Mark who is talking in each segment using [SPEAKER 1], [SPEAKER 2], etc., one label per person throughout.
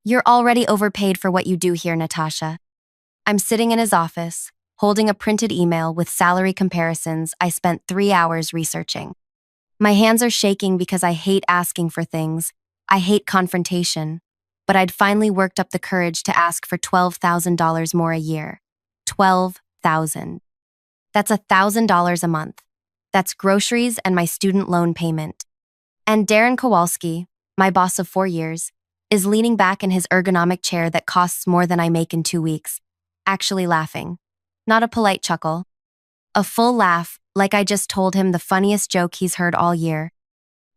[SPEAKER 1] You're already overpaid for what you do here, Natasha. I'm sitting in his office, holding a printed email with salary comparisons I spent 3 hours researching. My hands are shaking because I hate asking for things. I hate confrontation. But I'd finally worked up the courage to ask for $12,000 more a year. $12,000. That's $1,000 a month. That's groceries and my student loan payment. And Darren Kowalski, my boss of 4 years, is leaning back in his ergonomic chair that costs more than I make in 2 weeks, actually laughing. Not a polite chuckle. A full laugh, like I just told him the funniest joke he's heard all year.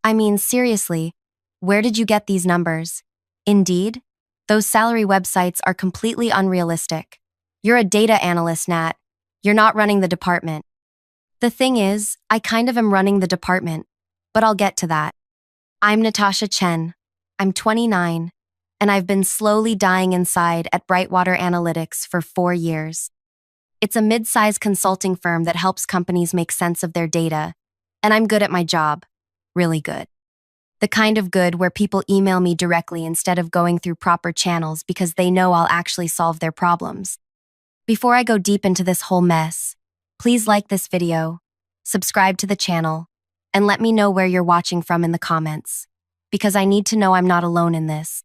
[SPEAKER 1] I mean, seriously, where did you get these numbers? Indeed? Those salary websites are completely unrealistic. You're a data analyst, Nat. You're not running the department. The thing is, I kind of am running the department, but I'll get to that. I'm Natasha Chen. I'm 29, and I've been slowly dying inside at Brightwater Analytics for 4 years. It's a mid-sized consulting firm that helps companies make sense of their data, and I'm good at my job. Really good. The kind of good where people email me directly instead of going through proper channels because they know I'll actually solve their problems. Before I go deep into this whole mess, please like this video, subscribe to the channel, and let me know where you're watching from in the comments, because I need to know I'm not alone in this.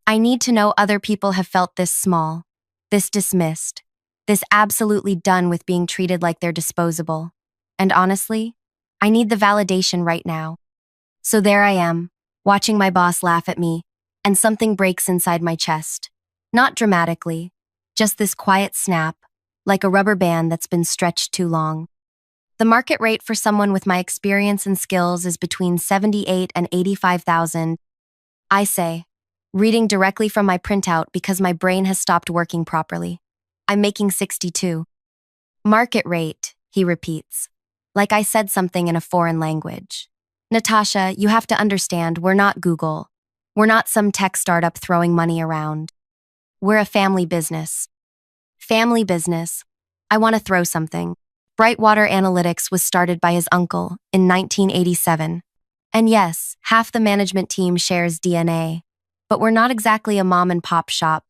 [SPEAKER 1] I need to know other people have felt this small, this dismissed, this absolutely done with being treated like they're disposable. And honestly, I need the validation right now. So there I am, watching my boss laugh at me, and something breaks inside my chest. Not dramatically, just this quiet snap, like a rubber band that's been stretched too long. The market rate for someone with my experience and skills is between $78,000 and $85,000. I say, reading directly from my printout because my brain has stopped working properly. I'm making 62. Market rate, he repeats, like I said something in a foreign language. Natasha, you have to understand, we're not Google. We're not some tech startup throwing money around. We're a family business. Family business. I want to throw something. Brightwater Analytics was started by his uncle in 1987. And yes, half the management team shares DNA. But we're not exactly a mom-and-pop shop.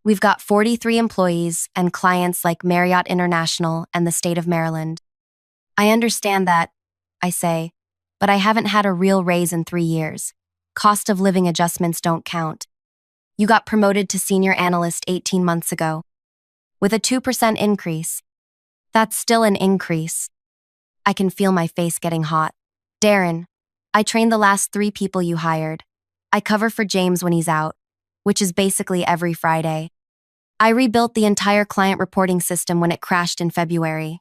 [SPEAKER 1] We've got 43 employees and clients like Marriott International and the state of Maryland. I understand that, I say, but I haven't had a real raise in 3 years. Cost of living adjustments don't count. You got promoted to senior analyst 18 months ago. With a 2% increase. That's still an increase. I can feel my face getting hot. Darren, I trained the last 3 people you hired. I cover for James when he's out, which is basically every Friday. I rebuilt the entire client reporting system when it crashed in February.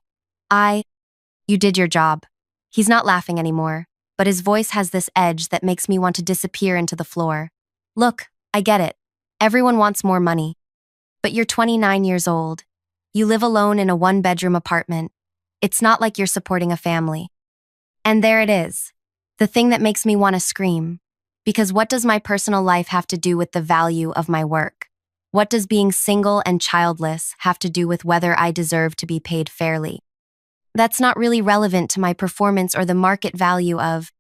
[SPEAKER 1] You did your job. He's not laughing anymore, but his voice has this edge that makes me want to disappear into the floor. Look, I get it. Everyone wants more money. But you're 29 years old. You live alone in a 1-bedroom apartment. It's not like you're supporting a family. And there it is. The thing that makes me want to scream. Because what does my personal life have to do with the value of my work? What does being single and childless have to do with whether I deserve to be paid fairly? That's not really relevant to my performance or the market value of...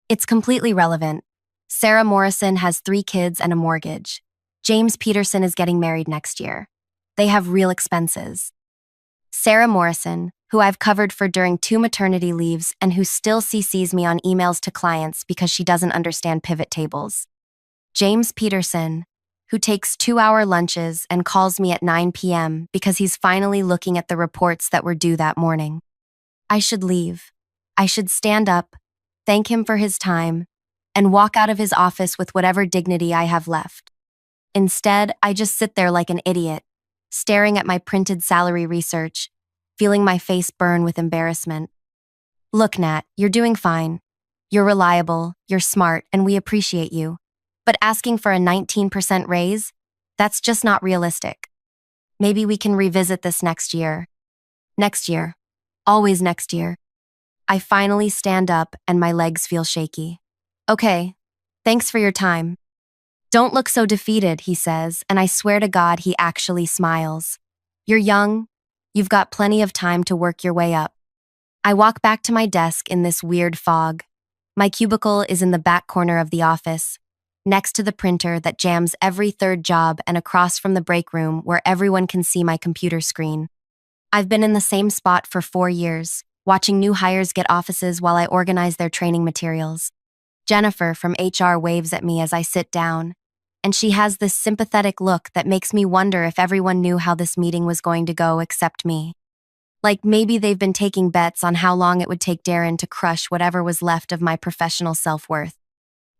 [SPEAKER 1] It's completely relevant. Sarah Morrison has 3 kids and a mortgage. James Peterson is getting married next year. They have real expenses. Sarah Morrison, who I've covered for during 2 maternity leaves and who still CCs me on emails to clients because she doesn't understand pivot tables. James Peterson, who takes 2-hour lunches and calls me at 9 p.m. because he's finally looking at the reports that were due that morning. I should leave. I should stand up, thank him for his time, and walk out of his office with whatever dignity I have left. Instead, I just sit there like an idiot, staring at my printed salary research, feeling my face burn with embarrassment. Look, Nat, you're doing fine. You're reliable, you're smart, and we appreciate you. But asking for a 19% raise? That's just not realistic. Maybe we can revisit this next year. Next year. Always next year. I finally stand up and my legs feel shaky. Okay, thanks for your time. Don't look so defeated, he says, and I swear to God he actually smiles. You're young. You've got plenty of time to work your way up. I walk back to my desk in this weird fog. My cubicle is in the back corner of the office, next to the printer that jams every third job and across from the break room where everyone can see my computer screen. I've been in the same spot for 4 years, watching new hires get offices while I organize their training materials. Jennifer from HR waves at me as I sit down, and she has this sympathetic look that makes me wonder if everyone knew how this meeting was going to go except me. Like maybe they've been taking bets on how long it would take Darren to crush whatever was left of my professional self-worth.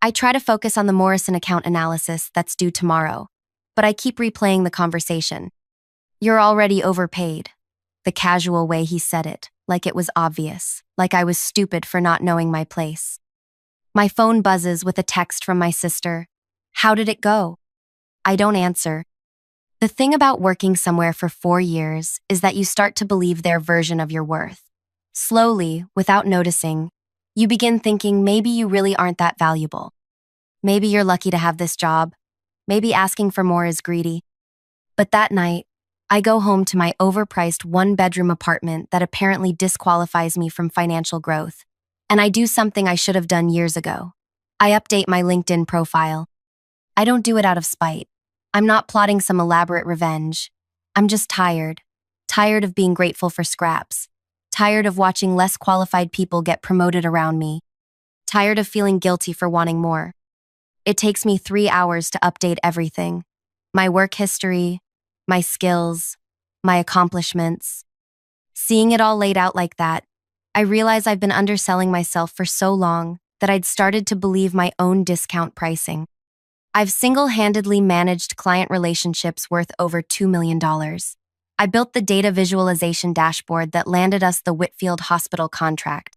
[SPEAKER 1] I try to focus on the Morrison account analysis that's due tomorrow, but I keep replaying the conversation. "You're already overpaid." The casual way he said it, like it was obvious, like I was stupid for not knowing my place. My phone buzzes with a text from my sister. "How did it go?" I don't answer. The thing about working somewhere for 4 years is that you start to believe their version of your worth. Slowly, without noticing, you begin thinking maybe you really aren't that valuable. Maybe you're lucky to have this job. Maybe asking for more is greedy. But that night, I go home to my overpriced one-bedroom apartment that apparently disqualifies me from financial growth. And I do something I should have done years ago. I update my LinkedIn profile. I don't do it out of spite. I'm not plotting some elaborate revenge. I'm just tired. Tired of being grateful for scraps. Tired of watching less qualified people get promoted around me. Tired of feeling guilty for wanting more. It takes me 3 hours to update everything. My work history, my skills, my accomplishments. Seeing it all laid out like that, I realize I've been underselling myself for so long that I'd started to believe my own discount pricing. I've single-handedly managed client relationships worth over $2 million. I built the data visualization dashboard that landed us the Whitfield Hospital contract.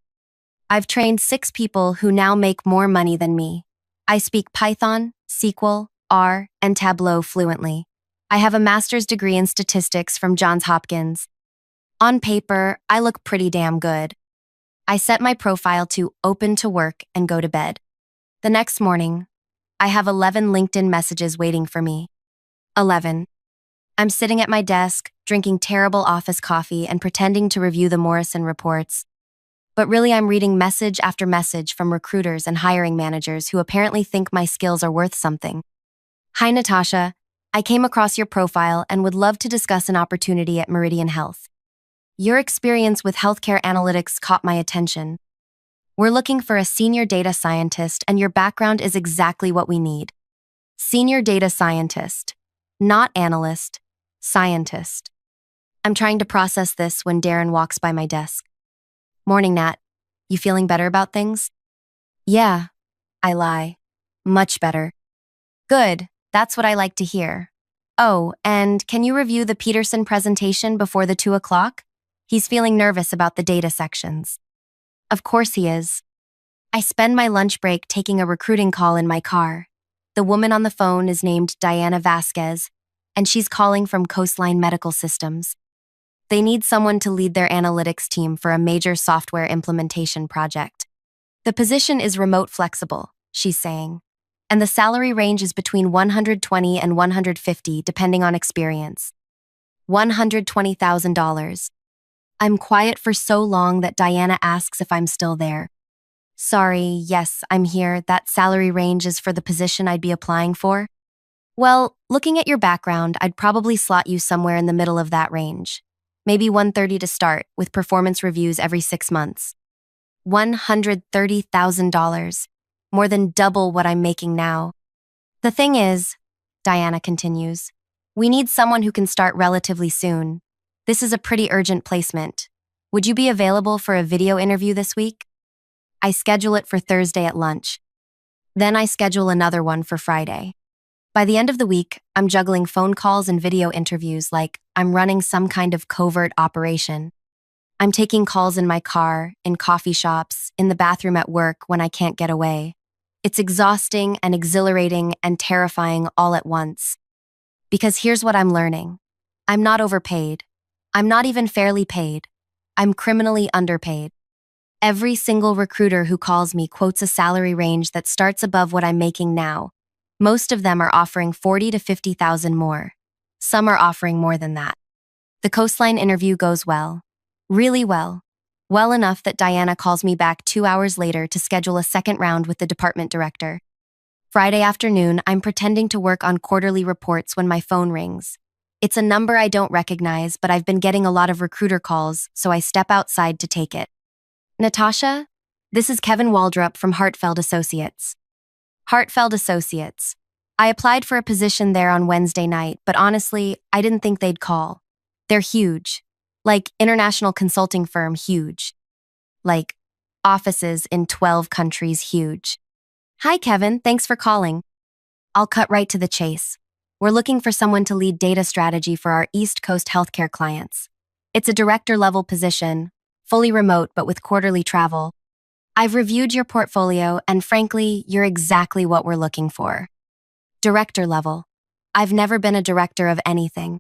[SPEAKER 1] I've trained 6 people who now make more money than me. I speak Python, SQL, R, and Tableau fluently. I have a master's degree in statistics from Johns Hopkins. On paper, I look pretty damn good. I set my profile to open to work and go to bed. The next morning, I have 11 LinkedIn messages waiting for me. 11. I'm sitting at my desk, drinking terrible office coffee and pretending to review the Morrison reports. But really I'm reading message after message from recruiters and hiring managers who apparently think my skills are worth something. "Hi, Natasha. I came across your profile and would love to discuss an opportunity at Meridian Health. Your experience with healthcare analytics caught my attention. We're looking for a senior data scientist, and your background is exactly what we need." Senior data scientist, not analyst, scientist. I'm trying to process this when Darren walks by my desk. "Morning, Nat. You feeling better about things?" "Yeah," I lie. "Much better." "Good. That's what I like to hear. Oh, and can you review the Peterson presentation before the 2 o'clock? He's feeling nervous about the data sections." Of course he is. I spend my lunch break taking a recruiting call in my car. The woman on the phone is named Diana Vasquez, and she's calling from Coastline Medical Systems. They need someone to lead their analytics team for a major software implementation project. The position is remote flexible, she's saying, and the salary range is between $120 and $150 depending on experience. $120,000. I'm quiet for so long that Diana asks if I'm still there. "Sorry, yes, I'm here. That salary range is for the position I'd be applying for?" "Well, looking at your background, I'd probably slot you somewhere in the middle of that range. Maybe $130 to start, with performance reviews every 6 months. $130,000, more than double what I'm making now. The thing is," Diana continues, "we need someone who can start relatively soon. This is a pretty urgent placement. Would you be available for a video interview this week?" I schedule it for Thursday at lunch. Then I schedule another one for Friday. By the end of the week, I'm juggling phone calls and video interviews like I'm running some kind of covert operation. I'm taking calls in my car, in coffee shops, in the bathroom at work when I can't get away. It's exhausting and exhilarating and terrifying all at once. Because here's what I'm learning. I'm not overpaid. I'm not even fairly paid. I'm criminally underpaid. Every single recruiter who calls me quotes a salary range that starts above what I'm making now. Most of them are offering $40,000 to $50,000 more. Some are offering more than that. The Coastline interview goes well. Really well. Well enough that Diana calls me back 2 hours later to schedule a second round with the department director. Friday afternoon, I'm pretending to work on quarterly reports when my phone rings. It's a number I don't recognize, but I've been getting a lot of recruiter calls, so I step outside to take it. Natasha, this is Kevin Waldrop from Hartfeld Associates. Hartfeld Associates. I applied for a position there on Wednesday night, but honestly, I didn't think they'd call. They're huge. Like international consulting firm huge. Like offices in 12 countries huge. Hi, Kevin. Thanks for calling. I'll cut right to the chase. We're looking for someone to lead data strategy for our East Coast healthcare clients. It's a director-level position, fully remote but with quarterly travel. I've reviewed your portfolio, and frankly, you're exactly what we're looking for. Director level. I've never been a director of anything.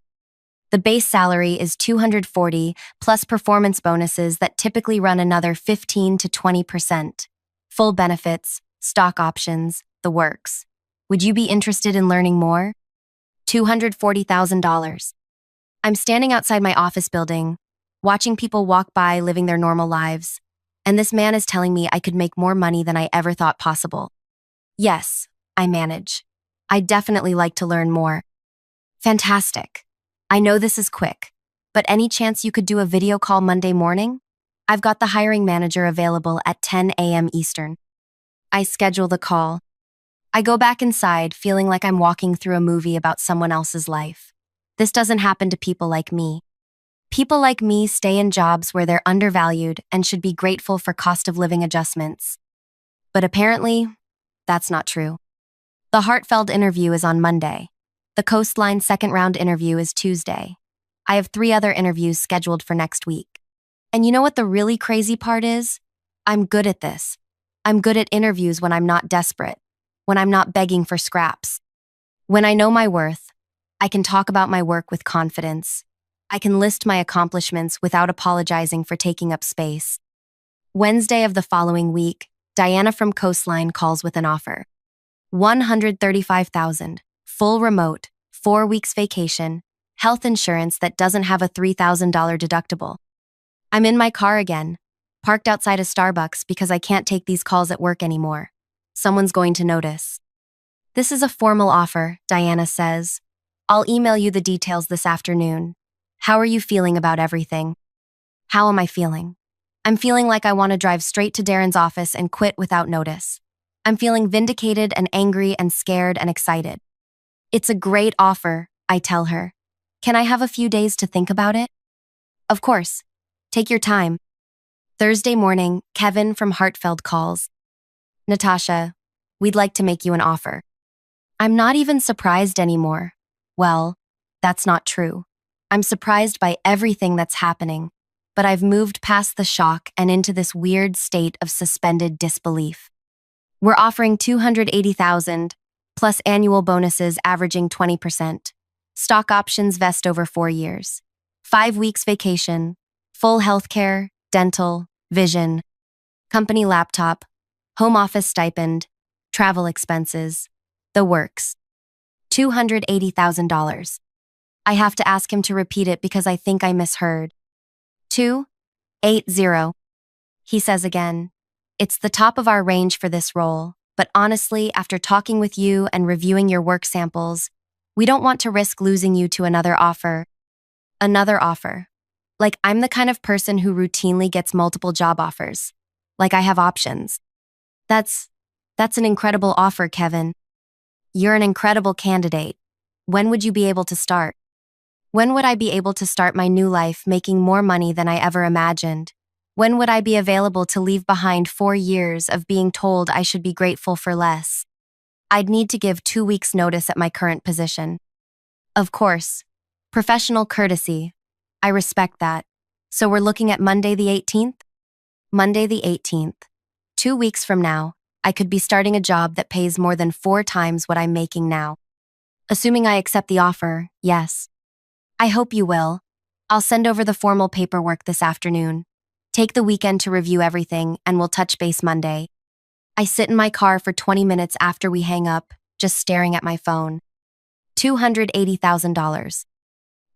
[SPEAKER 1] The base salary is $240 plus performance bonuses that typically run another 15 to 20%. Full benefits, stock options, the works. Would you be interested in learning more? $240,000. I'm standing outside my office building, watching people walk by living their normal lives, and this man is telling me I could make more money than I ever thought possible. Yes, I manage. I'd definitely like to learn more. Fantastic. I know this is quick, but any chance you could do a video call Monday morning? I've got the hiring manager available at 10 a.m. Eastern. I schedule the call. I go back inside feeling like I'm walking through a movie about someone else's life. This doesn't happen to people like me. People like me stay in jobs where they're undervalued and should be grateful for cost of living adjustments. But apparently, that's not true. The Hartfeld interview is on Monday. The Coastline second round interview is Tuesday. I have 3 other interviews scheduled for next week. And you know what the really crazy part is? I'm good at this. I'm good at interviews when I'm not desperate, when I'm not begging for scraps. When I know my worth, I can talk about my work with confidence. I can list my accomplishments without apologizing for taking up space. Wednesday of the following week, Diana from Coastline calls with an offer. $135,000, full remote, 4 weeks vacation, health insurance that doesn't have a $3,000 deductible. I'm in my car again, parked outside a Starbucks because I can't take these calls at work anymore. Someone's going to notice. This is a formal offer, Diana says. I'll email you the details this afternoon. How are you feeling about everything? How am I feeling? I'm feeling like I want to drive straight to Darren's office and quit without notice. I'm feeling vindicated and angry and scared and excited. It's a great offer, I tell her. Can I have a few days to think about it? Of course. Take your time. Thursday morning, Kevin from Hartfeld calls. Natasha, we'd like to make you an offer. I'm not even surprised anymore. Well, that's not true. I'm surprised by everything that's happening, but I've moved past the shock and into this weird state of suspended disbelief. We're offering $280,000, plus annual bonuses averaging 20%. Stock options vest over 4 years. 5 weeks vacation. Full healthcare, dental, vision. Company laptop. Home office stipend. Travel expenses. The works. $280,000. I have to ask him to repeat it because I think I misheard. 280. He says again. It's the top of our range for this role, but honestly, after talking with you and reviewing your work samples, we don't want to risk losing you to another offer. Another offer. Like I'm the kind of person who routinely gets multiple job offers. Like I have options. That's an incredible offer, Kevin. You're an incredible candidate. When would you be able to start? When would I be able to start my new life making more money than I ever imagined? When would I be available to leave behind 4 years of being told I should be grateful for less? I'd need to give 2 weeks' notice at my current position. Of course. Professional courtesy. I respect that. So we're looking at Monday the 18th? Monday the 18th. 2 weeks from now, I could be starting a job that pays more than 4 times what I'm making now. Assuming I accept the offer, yes. I hope you will. I'll send over the formal paperwork this afternoon. Take the weekend to review everything, and we'll touch base Monday. I sit in my car for 20 minutes after we hang up, just staring at my phone. $280,000.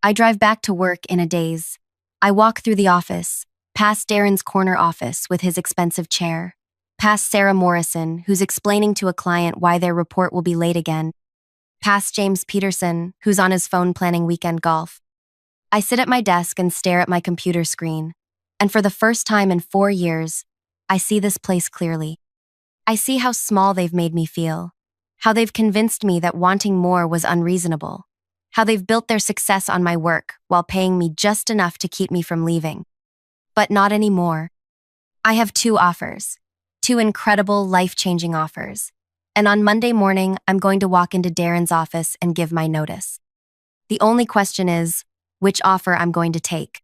[SPEAKER 1] I drive back to work in a daze. I walk through the office, past Darren's corner office with his expensive chair. Past Sarah Morrison, who's explaining to a client why their report will be late again. Past James Peterson, who's on his phone planning weekend golf. I sit at my desk and stare at my computer screen, and for the first time in 4 years, I see this place clearly. I see how small they've made me feel, how they've convinced me that wanting more was unreasonable, how they've built their success on my work while paying me just enough to keep me from leaving. But not anymore. I have 2 offers, 2 incredible, life-changing offers, and on Monday morning, I'm going to walk into Darren's office and give my notice. The only question is, which offer I'm going to take.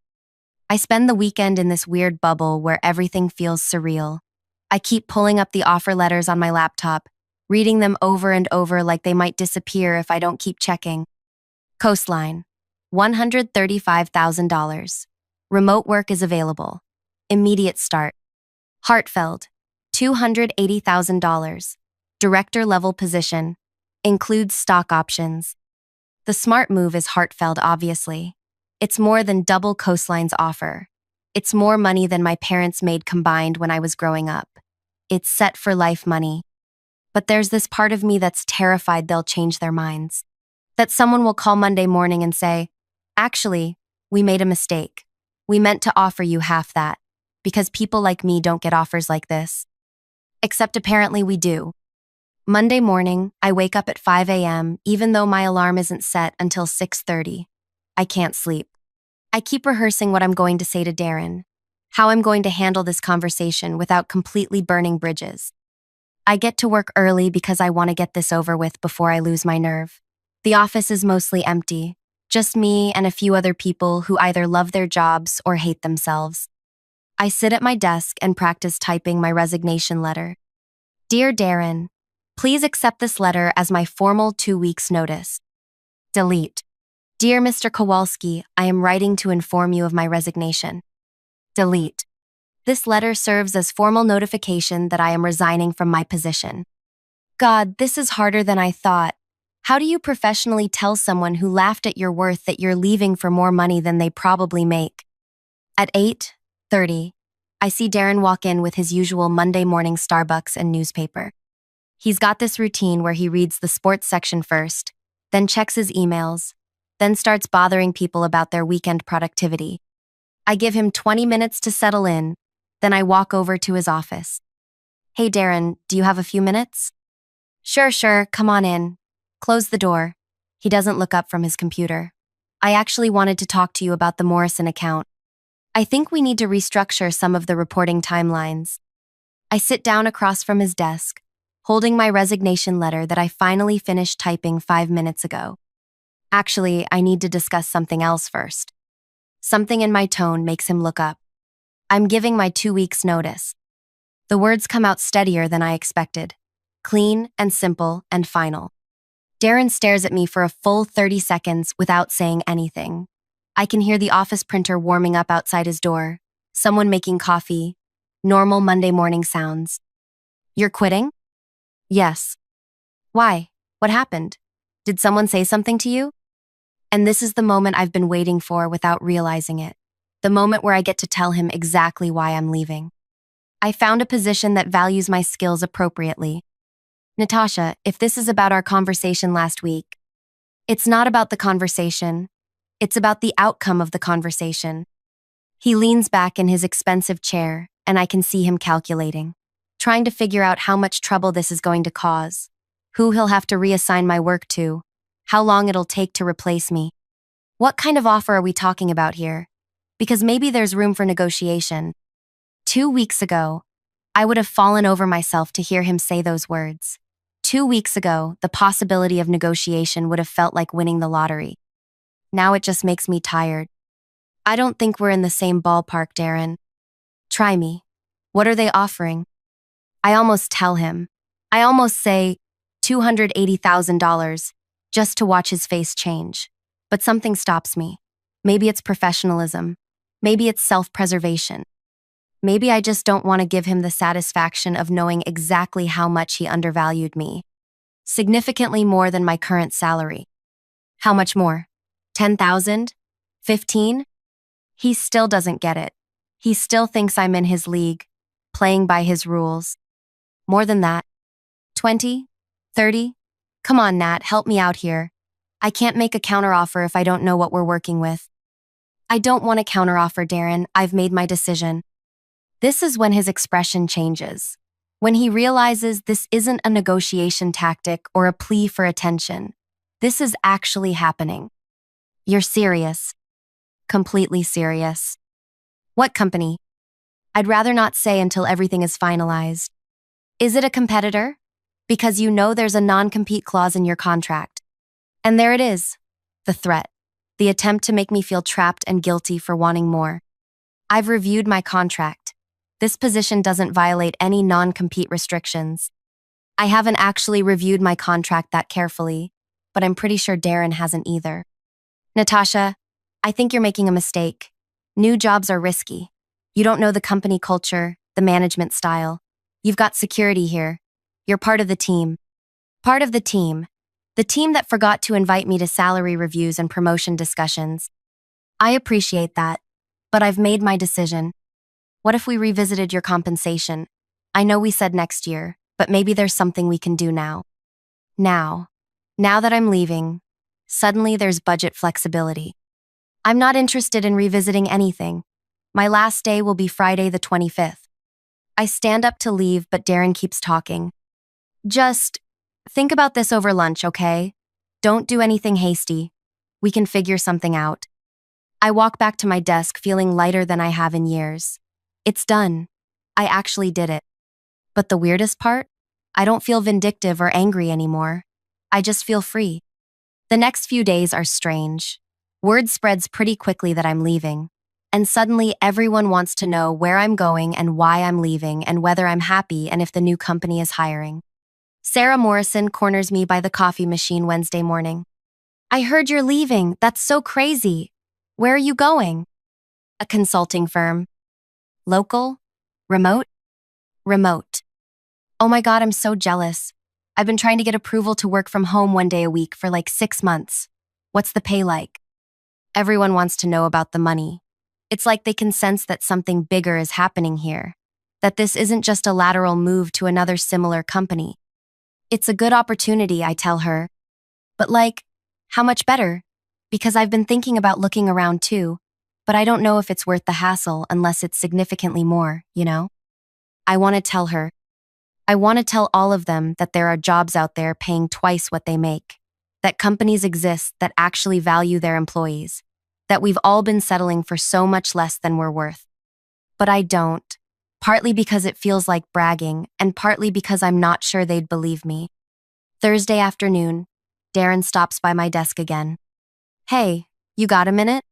[SPEAKER 1] I spend the weekend in this weird bubble where everything feels surreal. I keep pulling up the offer letters on my laptop, reading them over and over like they might disappear if I don't keep checking. Coastline, $135,000. Remote work is available. Immediate start. Hartfeld, $280,000. Director-level position. Includes stock options. The smart move is Hartfeld, obviously. It's more than double Coastline's offer. It's more money than my parents made combined when I was growing up. It's set-for-life money. But there's this part of me that's terrified they'll change their minds. That someone will call Monday morning and say, "Actually, we made a mistake. We meant to offer you half that, because people like me don't get offers like this." Except apparently we do. Monday morning, I wake up at 5 a.m. even though my alarm isn't set until 6:30. I can't sleep. I keep rehearsing what I'm going to say to Darren, how I'm going to handle this conversation without completely burning bridges. I get to work early because I want to get this over with before I lose my nerve. The office is mostly empty, just me and a few other people who either love their jobs or hate themselves. I sit at my desk and practice typing my resignation letter. Dear Darren, please accept this letter as my formal 2 weeks notice. Delete. Dear Mr. Kowalski, I am writing to inform you of my resignation. Delete. This letter serves as formal notification that I am resigning from my position. God, this is harder than I thought. How do you professionally tell someone who laughed at your worth that you're leaving for more money than they probably make? At 8:30, I see Darren walk in with his usual Monday morning Starbucks and newspaper. He's got this routine where he reads the sports section first, then checks his emails, then starts bothering people about their weekend productivity. I give him 20 minutes to settle in, then I walk over to his office. Hey Darren, do you have a few minutes? Sure, come on in. Close the door. He doesn't look up from his computer. I actually wanted to talk to you about the Morrison account. I think we need to restructure some of the reporting timelines. I sit down across from his desk, holding my resignation letter that I finally finished typing 5 minutes ago. Actually, I need to discuss something else first. Something in my tone makes him look up. I'm giving my 2 weeks notice. The words come out steadier than I expected. Clean and simple and final. Darren stares at me for a full 30 seconds without saying anything. I can hear the office printer warming up outside his door, someone making coffee, normal Monday morning sounds. You're quitting? Yes. Why? What happened? Did someone say something to you? And this is the moment I've been waiting for without realizing it. The moment where I get to tell him exactly why I'm leaving. I found a position that values my skills appropriately. Natasha, if this is about our conversation last week, it's not about the conversation. It's about the outcome of the conversation. He leans back in his expensive chair, and I can see him calculating, trying to figure out how much trouble this is going to cause, who he'll have to reassign my work to, how long it'll take to replace me. What kind of offer are we talking about here? Because maybe there's room for negotiation. 2 weeks ago, I would have fallen over myself to hear him say those words. 2 weeks ago, the possibility of negotiation would have felt like winning the lottery. Now it just makes me tired. I don't think we're in the same ballpark, Darren. Try me. What are they offering? I almost tell him. I almost say $280,000 just to watch his face change. But something stops me. Maybe it's professionalism. Maybe it's self-preservation. Maybe I just don't want to give him the satisfaction of knowing exactly how much he undervalued me. Significantly more than my current salary. How much more? 10,000? 15? He still doesn't get it. He still thinks I'm in his league, playing by his rules. More than that. 20? 30? Come on, Nat, help me out here. I can't make a counteroffer if I don't know what we're working with. I don't want a counteroffer, Darren. I've made my decision. This is when his expression changes. When he realizes this isn't a negotiation tactic or a plea for attention. This is actually happening. You're serious. Completely serious. What company? I'd rather not say until everything is finalized. Is it a competitor? Because you know there's a non-compete clause in your contract. And there it is. The threat. The attempt to make me feel trapped and guilty for wanting more. I've reviewed my contract. This position doesn't violate any non-compete restrictions. I haven't actually reviewed my contract that carefully, but I'm pretty sure Darren hasn't either. Natasha, I think you're making a mistake. New jobs are risky. You don't know the company culture, the management style. You've got security here. You're part of the team. Part of the team. The team that forgot to invite me to salary reviews and promotion discussions. I appreciate that, but I've made my decision. What if we revisited your compensation? I know we said next year, but maybe there's something we can do now. Now that I'm leaving, suddenly there's budget flexibility. I'm not interested in revisiting anything. My last day will be Friday the 25th. I stand up to leave, but Darren keeps talking. Just think about this over lunch, okay? Don't do anything hasty. We can figure something out. I walk back to my desk feeling lighter than I have in years. It's done. I actually did it. But the weirdest part? I don't feel vindictive or angry anymore. I just feel free. The next few days are strange. Word spreads pretty quickly that I'm leaving. And suddenly everyone wants to know where I'm going and why I'm leaving and whether I'm happy and if the new company is hiring. Sarah Morrison corners me by the coffee machine Wednesday morning. I heard you're leaving. That's so crazy. Where are you going? A consulting firm. Local? Remote? Remote. Oh my God, I'm so jealous. I've been trying to get approval to work from home 1 day a week for like 6 months. What's the pay like? Everyone wants to know about the money. It's like they can sense that something bigger is happening here. That this isn't just a lateral move to another similar company. It's a good opportunity, I tell her. But like, how much better? Because I've been thinking about looking around too, but I don't know if it's worth the hassle unless it's significantly more, you know? I want to tell her. I want to tell all of them that there are jobs out there paying twice what they make. That companies exist that actually value their employees. That we've all been settling for so much less than we're worth. But I don't. Partly because it feels like bragging, and partly because I'm not sure they'd believe me. Thursday afternoon, Darren stops by my desk again. Hey, you got a minute?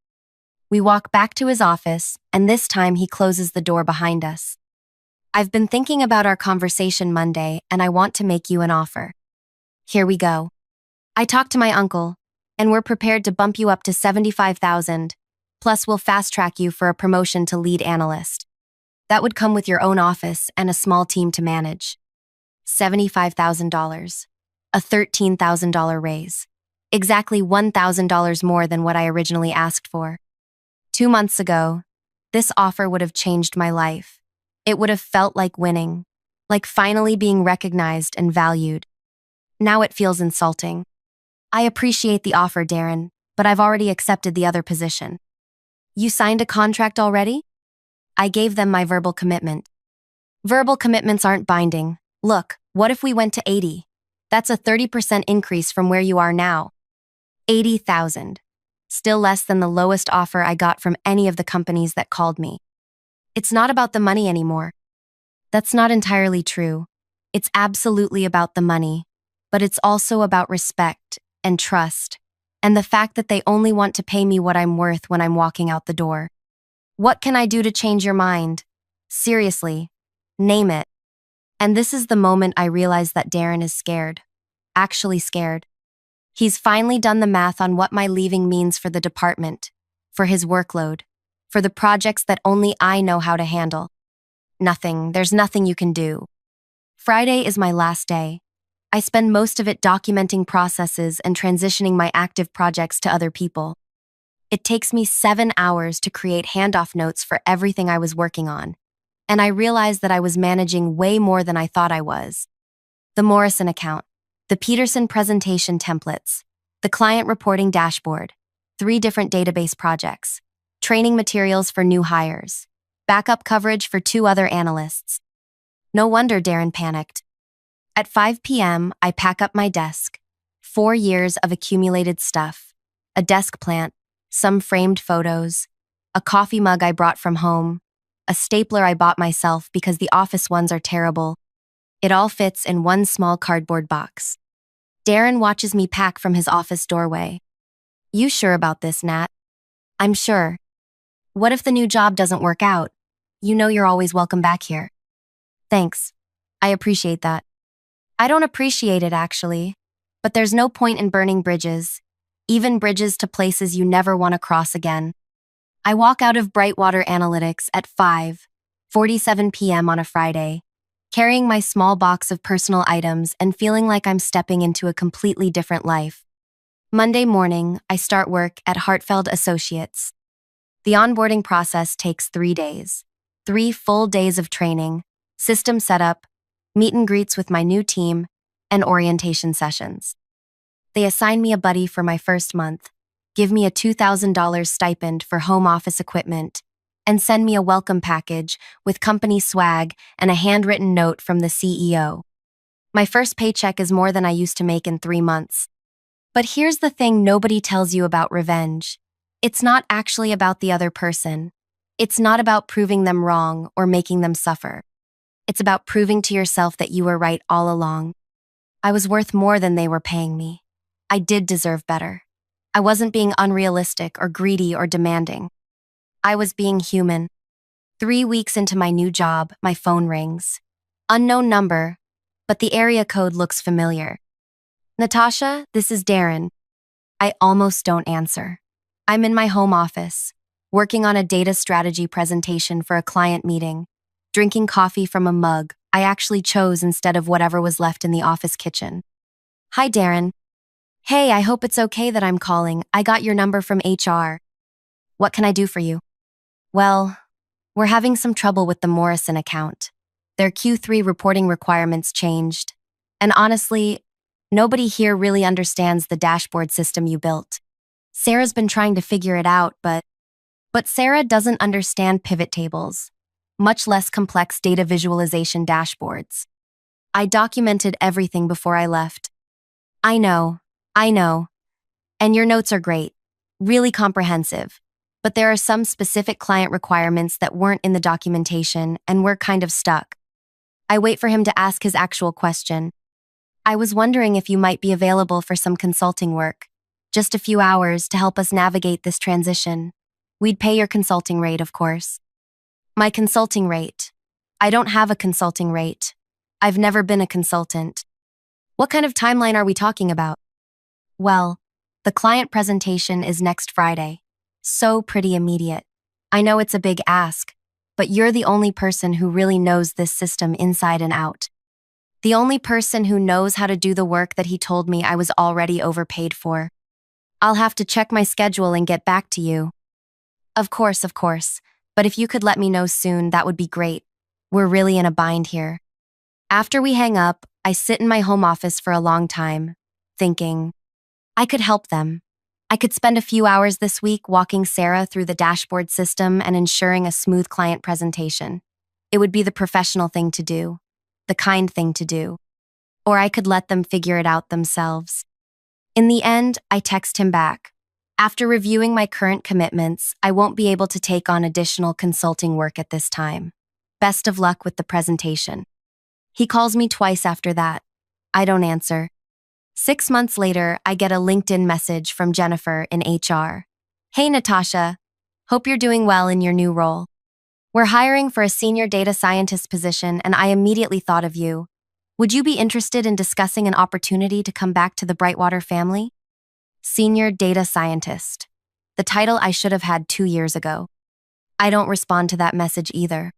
[SPEAKER 1] We walk back to his office, and this time he closes the door behind us. I've been thinking about our conversation Monday, and I want to make you an offer. Here we go. I talked to my uncle, and we're prepared to bump you up to $75,000, plus we'll fast-track you for a promotion to lead analyst. That would come with your own office and a small team to manage. $75,000. A $13,000 raise. Exactly $1,000 more than what I originally asked for. 2 months ago, this offer would have changed my life. It would have felt like winning, like finally being recognized and valued. Now it feels insulting. I appreciate the offer, Darren, but I've already accepted the other position. You signed a contract already? I gave them my verbal commitment. Verbal commitments aren't binding. Look, what if we went to 80? That's a 30% increase from where you are now. 80,000. Still less than the lowest offer I got from any of the companies that called me. It's not about the money anymore. That's not entirely true. It's absolutely about the money, but it's also about respect and trust, and the fact that they only want to pay me what I'm worth when I'm walking out the door. What can I do to change your mind? Seriously, name it. And this is the moment I realize that Darren is scared. Actually scared. He's finally done the math on what my leaving means for the department, for his workload, for the projects that only I know how to handle. Nothing, there's nothing you can do. Friday is my last day. I spend most of it documenting processes and transitioning my active projects to other people. It takes me 7 hours to create handoff notes for everything I was working on. and I realized that I was managing way more than I thought I was. The Morrison account, the Peterson presentation templates, the client reporting dashboard, 3 different database projects, training materials for new hires, backup coverage for 2 other analysts. No wonder Darren panicked. At 5 p.m., I pack up my desk. 4 years of accumulated stuff, a desk plant, some framed photos, a coffee mug I brought from home, a stapler I bought myself because the office ones are terrible. It all fits in one small cardboard box. Darren watches me pack from his office doorway. You sure about this, Nat? I'm sure. What if the new job doesn't work out? You know you're always welcome back here. Thanks. I appreciate that. I don't appreciate it, actually. But there's no point in burning bridges, even bridges to places you never want to cross again. I walk out of Brightwater Analytics at 5:47 p.m. on a Friday, carrying my small box of personal items and feeling like I'm stepping into a completely different life. Monday morning, I start work at Hartfeld Associates. The onboarding process takes 3 days. 3 full days of training, system setup, meet and greets with my new team, and orientation sessions. They assign me a buddy for my first month, give me a $2,000 stipend for home office equipment, and send me a welcome package with company swag and a handwritten note from the CEO. My first paycheck is more than I used to make in 3 months. But here's the thing nobody tells you about revenge. It's not actually about the other person. It's not about proving them wrong or making them suffer. It's about proving to yourself that you were right all along. I was worth more than they were paying me. I did deserve better. I wasn't being unrealistic or greedy or demanding. I was being human. 3 weeks into my new job, my phone rings. Unknown number, but the area code looks familiar. Natasha, this is Darren. I almost don't answer. I'm in my home office, working on a data strategy presentation for a client meeting, drinking coffee from a mug I actually chose instead of whatever was left in the office kitchen. Hi, Darren. Hey, I hope it's okay that I'm calling. I got your number from HR. What can I do for you? Well, we're having some trouble with the Morrison account. Their Q3 reporting requirements changed. And honestly, nobody here really understands the dashboard system you built. Sarah's been trying to figure it out, but Sarah doesn't understand pivot tables, much less complex data visualization dashboards. I documented everything before I left. I know. And your notes are great, really comprehensive. But there are some specific client requirements that weren't in the documentation, and we're kind of stuck. I wait for him to ask his actual question. I was wondering if you might be available for some consulting work. Just a few hours to help us navigate this transition. We'd pay your consulting rate, of course. My consulting rate. I don't have a consulting rate. I've never been a consultant. What kind of timeline are we talking about? Well, the client presentation is next Friday. So pretty immediate. I know it's a big ask, but you're the only person who really knows this system inside and out. The only person who knows how to do the work that he told me I was already overpaid for. I'll have to check my schedule and get back to you. Of course. But if you could let me know soon, that would be great. We're really in a bind here. After we hang up, I sit in my home office for a long time, thinking, I could help them. I could spend a few hours this week walking Sarah through the dashboard system and ensuring a smooth client presentation. It would be the professional thing to do, the kind thing to do. Or I could let them figure it out themselves. In the end, I text him back. After reviewing my current commitments, I won't be able to take on additional consulting work at this time. Best of luck with the presentation. He calls me twice after that. I don't answer. 6 months later, I get a LinkedIn message from Jennifer in HR. Hey, Natasha. Hope you're doing well in your new role. We're hiring for a senior data scientist position, and I immediately thought of you. Would you be interested in discussing an opportunity to come back to the Brightwater family? Senior Data Scientist. The title I should have had 2 years ago. I don't respond to that message either.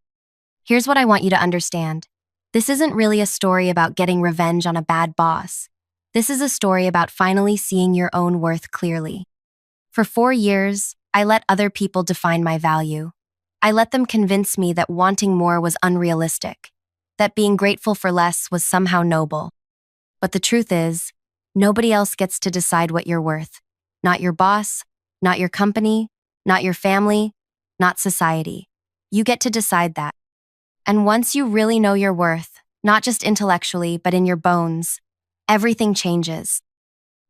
[SPEAKER 1] Here's what I want you to understand. This isn't really a story about getting revenge on a bad boss. This is a story about finally seeing your own worth clearly. For 4 years, I let other people define my value. I let them convince me that wanting more was unrealistic, that being grateful for less was somehow noble. But the truth is, nobody else gets to decide what you're worth. Not your boss, not your company, not your family, not society. You get to decide that. And once you really know your worth, not just intellectually, but in your bones, everything changes.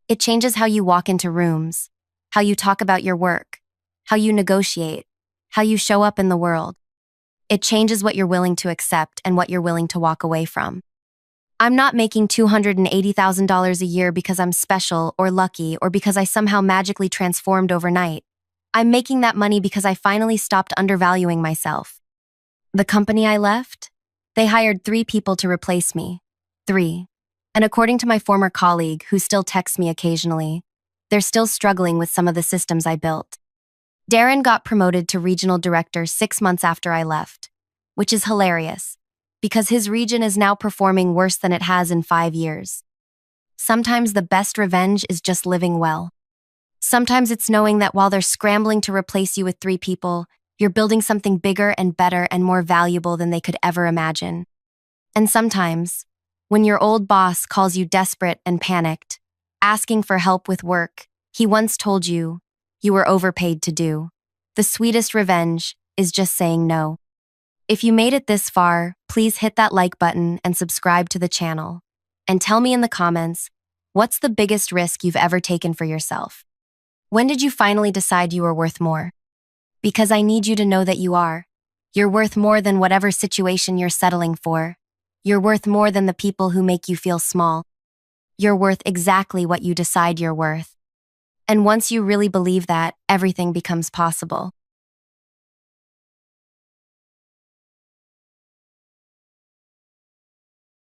[SPEAKER 1] It changes how you walk into rooms, how you talk about your work, how you negotiate, how you show up in the world. It changes what you're willing to accept and what you're willing to walk away from. I'm not making $280,000 a year because I'm special or lucky or because I somehow magically transformed overnight. I'm making that money because I finally stopped undervaluing myself. The company I left? They hired 3 people to replace me. 3. And according to my former colleague, who still texts me occasionally, they're still struggling with some of the systems I built. Darren got promoted to regional director 6 months after I left, which is hilarious, because his region is now performing worse than it has in 5 years. Sometimes the best revenge is just living well. Sometimes it's knowing that while they're scrambling to replace you with 3 people, you're building something bigger and better and more valuable than they could ever imagine. And sometimes, when your old boss calls you desperate and panicked, asking for help with work he once told you were overpaid to do, the sweetest revenge is just saying no. If you made it this far, please hit that like button and subscribe to the channel. And tell me in the comments, what's the biggest risk you've ever taken for yourself? When did you finally decide you were worth more? Because I need you to know that you are. You're worth more than whatever situation you're settling for. You're worth more than the people who make you feel small. You're worth exactly what you decide you're worth. And once you really believe that, everything becomes possible.